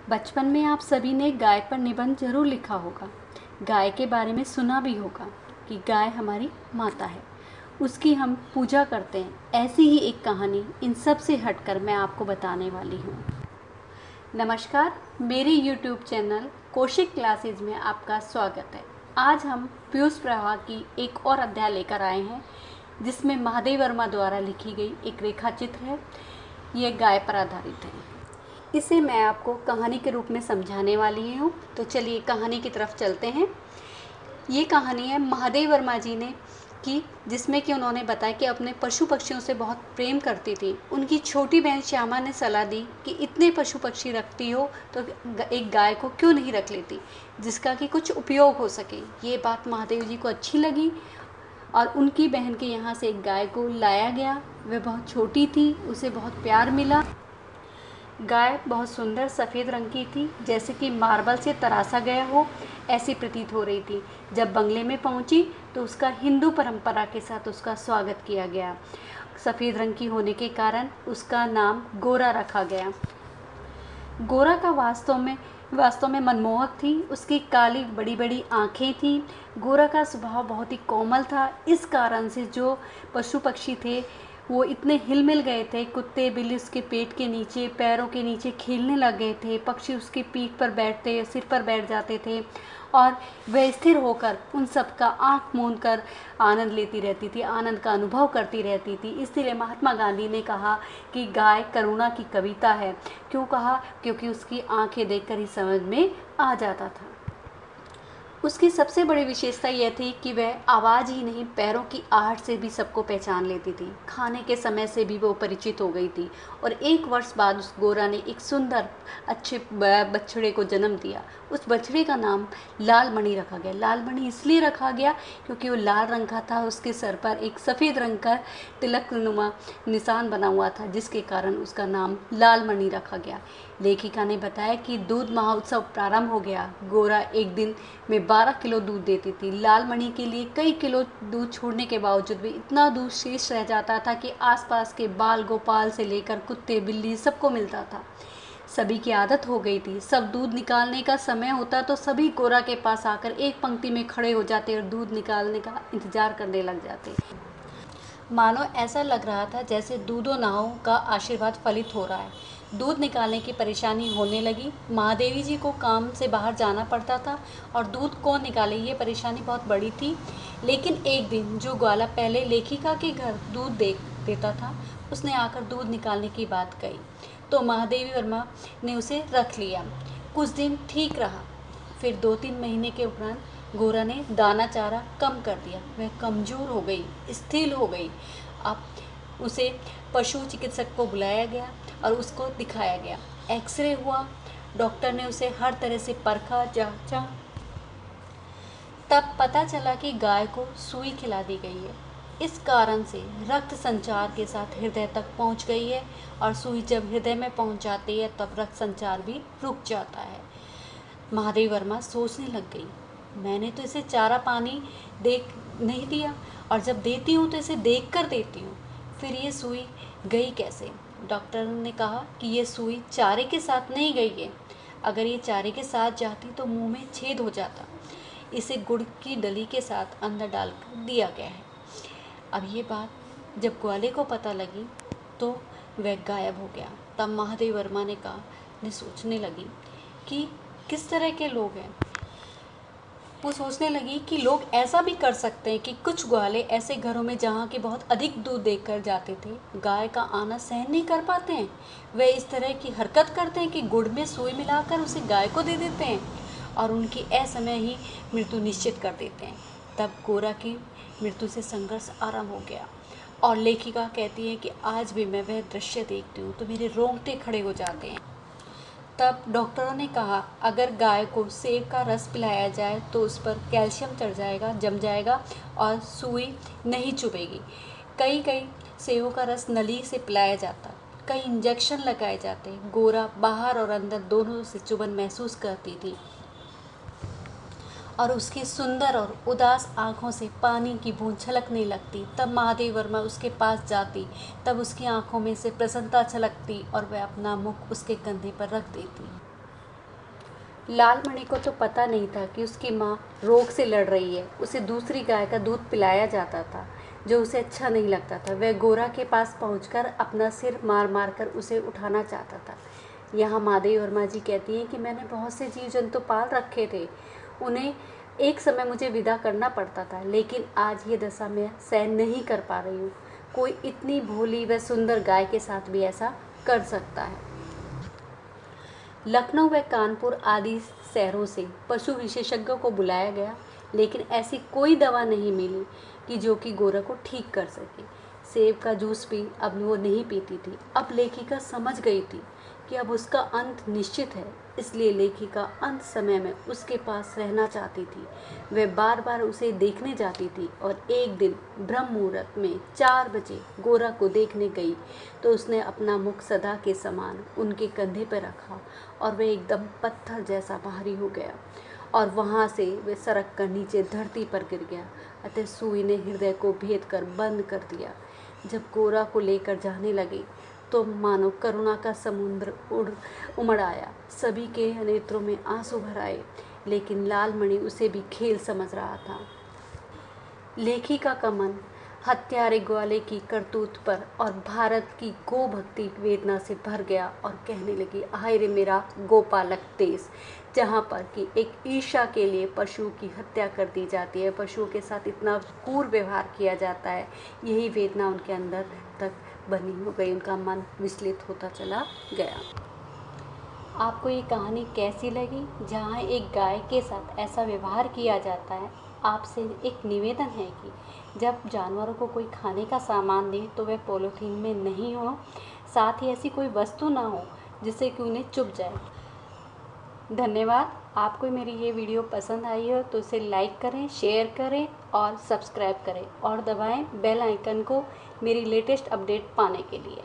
बचपन में आप सभी ने गाय पर निबंध जरूर लिखा होगा। गाय के बारे में सुना भी होगा कि गाय हमारी माता है, उसकी हम पूजा करते हैं। ऐसी ही एक कहानी इन सब से हटकर मैं आपको बताने वाली हूँ। नमस्कार, मेरे YouTube चैनल कौशिक क्लासेज में आपका स्वागत है। आज हम पीयूष प्रवाह की एक और अध्याय लेकर आए हैं, जिसमें महादेव वर्मा द्वारा लिखी गई एक रेखा चित्र है। ये गाय पर आधारित है। इसे मैं आपको कहानी के रूप में समझाने वाली हूँ। तो चलिए कहानी की तरफ चलते हैं। ये कहानी है महादेव वर्मा जी ने की, जिसमें कि उन्होंने बताया कि अपने पशु पक्षियों से बहुत प्रेम करती थी। उनकी छोटी बहन श्यामा ने सलाह दी कि इतने पशु पक्षी रखती हो तो एक गाय को क्यों नहीं रख लेती, जिसका कि कुछ उपयोग हो सके। ये बात महादेव जी को अच्छी लगी और उनकी बहन के यहाँ से एक गाय को लाया गया। वह बहुत छोटी थी, उसे बहुत प्यार मिला। गाय बहुत सुंदर सफ़ेद रंग की थी, जैसे कि मार्बल से तराशा गया हो, ऐसी प्रतीत हो रही थी। जब बंगले में पहुंची तो उसका हिंदू परंपरा के साथ उसका स्वागत किया गया। सफ़ेद रंग की होने के कारण उसका नाम गोरा रखा गया। गोरा का वास्तव में मनमोहक थी। उसकी काली बड़ी बड़ी आँखें थीं। गोरा का स्वभाव बहुत ही कोमल था। इस कारण से जो पशु पक्षी थे वो इतने हिलमिल गए थे। कुत्ते बिल्ली उसके पेट के नीचे, पैरों के नीचे खेलने लग गए थे। पक्षी उसकी पीठ पर बैठते, सिर पर बैठ जाते थे और वह स्थिर होकर उन सब का आँख मूंद कर आनंद लेती रहती थी, आनंद का अनुभव करती रहती थी। इसलिए महात्मा गांधी ने कहा कि गाय करुणा की कविता है। क्यों कहा? क्योंकि उसकी आँखें देखकर ही समझ में आ जाता था। उसकी सबसे बड़ी विशेषता यह थी कि वह आवाज़ ही नहीं, पैरों की आहट से भी सबको पहचान लेती थी। खाने के समय से भी वो परिचित हो गई थी। और 1 वर्ष बाद उस गोरा ने एक सुंदर अच्छे बछड़े को जन्म दिया। उस बछड़े का नाम लाल मणि रखा गया। लाल मणि इसलिए रखा गया क्योंकि वो लाल रंग का था। उसके सर पर एक सफ़ेद रंग का तिलकनुमा निशान बना हुआ था, जिसके कारण उसका नाम लाल मणि रखा गया। लेखिका ने बताया कि दूध महोत्सव प्रारंभ हो गया। गोरा एक दिन में 12 किलो दूध देती थी। लाल मणि के लिए कई किलो दूध छोड़ने के बावजूद भी इतना दूध शेष रह जाता था कि आसपास के बाल गोपाल से लेकर कुत्ते बिल्ली सबको मिलता था। सभी की आदत हो गई थी। सब दूध निकालने का समय होता तो सभी गोरा के पास आकर एक पंक्ति में खड़े हो जाते और दूध निकालने का इंतजार करने लग जाते। मानो ऐसा लग रहा था जैसे दूधों नावों का आशीर्वाद फलित हो रहा है। दूध निकालने की परेशानी होने लगी। महादेवी जी को काम से बाहर जाना पड़ता था और दूध कौन निकाले, ये परेशानी बहुत बड़ी थी। लेकिन एक दिन जो ग्वाला पहले लेखिका के घर दूध देता था, उसने आकर दूध निकालने की बात कही तो महादेवी वर्मा ने उसे रख लिया। कुछ दिन ठीक रहा। फिर 2-3 महीने के उपरांत गोरा ने दाना चारा कम कर दिया। वह कमज़ोर हो गई, स्थिर हो गई। अब उसे पशु चिकित्सक को बुलाया गया और उसको दिखाया गया। एक्सरे हुआ। डॉक्टर ने उसे हर तरह से परखा, जांचा। तब पता चला कि गाय को सुई खिला दी गई है। इस कारण से रक्त संचार के साथ हृदय तक पहुंच गई है और सुई जब हृदय में पहुंच जाती है तब रक्त संचार भी रुक जाता है। महादेव वर्मा सोचने लग गई, मैंने तो इसे चारा पानी देख नहीं दिया और जब देती हूँ तो इसे देख कर देती हूँ, फिर ये सुई गई कैसे? डॉक्टर ने कहा कि ये सुई चारे के साथ नहीं गई है। अगर ये चारे के साथ जाती तो मुंह में छेद हो जाता। इसे गुड़ की डली के साथ अंदर डाल दिया गया है। अब ये बात जब ग्वाले को पता लगी तो वह गायब हो गया। तब महादेव वर्मा ने सोचने लगी कि किस तरह के लोग हैं। वो सोचने लगी कि लोग ऐसा भी कर सकते हैं कि कुछ ग्वाले ऐसे घरों में जहाँ के बहुत अधिक दूध देकर जाते थे, गाय का आना सहन नहीं कर पाते हैं, वे इस तरह की हरकत करते हैं कि गुड़ में सुई मिलाकर उसे गाय को दे देते हैं और उनकी असमय ही मृत्यु निश्चित कर देते हैं। तब गोरा की मृत्यु से संघर्ष आरंभ हो गया और लेखिका कहती है कि आज भी मैं वह दृश्य देखती हूँ तो मेरे रोंगटे खड़े हो जाते हैं। तब डॉक्टरों ने कहा अगर गाय को सेब का रस पिलाया जाए तो उस पर कैल्शियम चढ़ जाएगा, जम जाएगा और सुई नहीं चुभेगी। कई सेबों का रस नली से पिलाया जाता, कई इंजेक्शन लगाए जाते। गोरा बाहर और अंदर दोनों से चुभन महसूस करती थी और उसकी सुंदर और उदास आँखों से पानी की बूंद छलकने लगती। तब महादेव वर्मा उसके पास जाती, तब उसकी आँखों में से प्रसन्नता छलकती और वह अपना मुख उसके कंधे पर रख देती। लालमणि को तो पता नहीं था कि उसकी माँ रोग से लड़ रही है। उसे दूसरी गाय का दूध पिलाया जाता था जो उसे अच्छा नहीं लगता था। वह गोरा के पास पहुंचकर अपना सिर मार मार कर उसे उठाना चाहता था। यहाँ माधवी वर्मा जी कहती हैं कि मैंने बहुत से जीव जंतु पाल रखे थे, उन्हें एक समय मुझे विदा करना पड़ता था, लेकिन आज ये दशा मैं सहन नहीं कर पा रही हूँ। कोई इतनी भोली व सुंदर गाय के साथ भी ऐसा कर सकता है। लखनऊ व कानपुर आदि शहरों से पशु विशेषज्ञों को बुलाया गया, लेकिन ऐसी कोई दवा नहीं मिली कि जो कि गोरा को ठीक कर सके। सेब का जूस भी अब वो नहीं पीती थी। अब लेखिका समझ गई थी कि अब उसका अंत निश्चित है, इसलिए लेखिका अंत समय में उसके पास रहना चाहती थी। वह बार बार उसे देखने जाती थी और एक दिन ब्रह्म मुहूर्त में 4 बजे गोरा को देखने गई तो उसने अपना मुख सदा के समान उनके कंधे पर रखा और वह एकदम पत्थर जैसा भारी हो गया और वहाँ से वह सड़क कर नीचे धरती पर गिर गया। अतः सुई ने हृदय को भेद कर बंद कर दिया। जब गोरा को लेकर जाने लगे तो मानो करुणा का समुद्र उमड़ आया। सभी के नेत्रों में आंसू भर आए, लेकिन लालमणि उसे भी खेल समझ रहा था। लेखिका का मन हत्यारे ग्वाले की करतूत पर और भारत की गो भक्ति वेदना से भर गया और कहने लगी, हाय रे मेरा गोपालक देश, जहाँ पर कि एक ईर्ष्या के लिए पशुओं की हत्या कर दी जाती है, पशुओं के साथ इतना क्रूर व्यवहार किया जाता है। यही वेदना उनके अंदर तक बनी हो गई, उनका मन विचलित होता चला गया। आपको ये कहानी कैसी लगी? जहाँ एक गाय के साथ ऐसा व्यवहार किया जाता है। आपसे एक निवेदन है कि जब जानवरों को कोई खाने का सामान दे तो वह पॉलीथीन में नहीं हो, साथ ही ऐसी कोई वस्तु ना हो जिससे कि उन्हें चुभ जाए। धन्यवाद। आपको मेरी ये वीडियो पसंद आई हो तो इसे लाइक करें, शेयर करें और सब्सक्राइब करें और दबाएं बेल आइकन को मेरी लेटेस्ट अपडेट पाने के लिए।